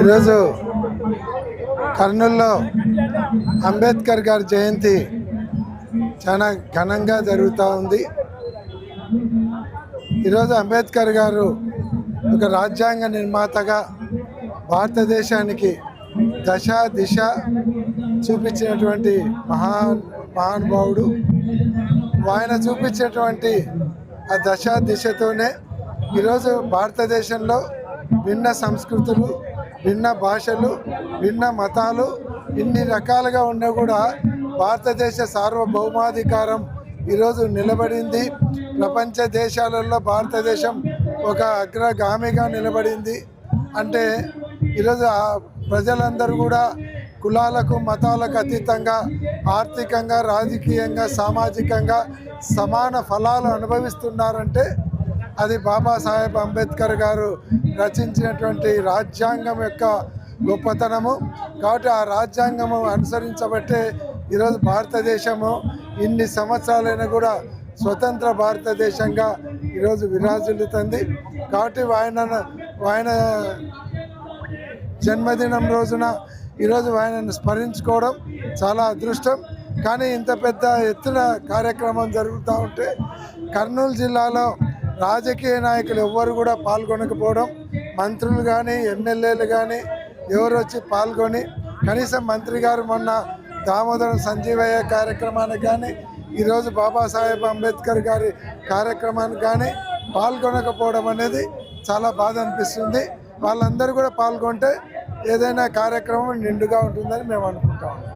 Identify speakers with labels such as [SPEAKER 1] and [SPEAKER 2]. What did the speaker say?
[SPEAKER 1] ఈరోజు కర్నూలులో అంబేద్కర్ గారి జయంతి చాలా ఘనంగా జరుగుతూ ఉంది. ఈరోజు అంబేద్కర్ గారు ఒక రాజ్యాంగ నిర్మాతగా భారతదేశానికి దశ దిశ చూపించినటువంటి మహానుభావుడు. ఆయన చూపించేటువంటి ఆ దశ దిశతోనే ఈరోజు భారతదేశంలో భిన్న సంస్కృతులు, భిన్న భాషలు, భిన్న మతాలు ఇన్ని రకాలుగా ఉన్నా కూడా భారతదేశ సార్వభౌమాధికారం ఈరోజు నిలబడింది. ప్రపంచ దేశాలలో భారతదేశం ఒక అగ్రగామిగా నిలబడింది. అంటే ఈరోజు ప్రజలందరూ కూడా కులాలకు మతాలకు అతీతంగా ఆర్థికంగా, రాజకీయంగా, సామాజికంగా సమాన ఫలాలు అనుభవిస్తున్నారంటే అది బాబాసాహెబ్ అంబేద్కర్ గారు రచించినటువంటి రాజ్యాంగం యొక్క గొప్పతనము. కాబట్టి ఆ రాజ్యాంగము అనుసరించబట్టే ఈరోజు భారతదేశము ఇన్ని సంవత్సరాలైనా కూడా స్వతంత్ర భారతదేశంగా ఈరోజు విరాజిల్లుతుంది. కాబట్టి ఆయన జన్మదినం రోజున ఈరోజు ఆయనను స్మరించుకోవడం చాలా అదృష్టం. కానీ ఇంత పెద్ద ఎత్తున కార్యక్రమం జరుగుతూ ఉంటే కర్నూలు జిల్లాలో రాజకీయ నాయకులు ఎవ్వరు కూడా పాల్గొనకపోవడం, మంత్రులు కానీ ఎమ్మెల్యేలు కానీ ఎవరు వచ్చి పాల్గొని, కనీసం మంత్రి గారు మొన్న దామోదరం సంజీవయ్య కార్యక్రమానికి కానీ ఈరోజు బాబాసాహెబ్ అంబేద్కర్ గారి కార్యక్రమానికి కానీ పాల్గొనకపోవడం అనేది చాలా బాధ అనిపిస్తుంది. వాళ్ళందరూ కూడా పాల్గొంటే ఏదైనా కార్యక్రమం నిండుగా ఉంటుందని మేము అనుకుంటాం.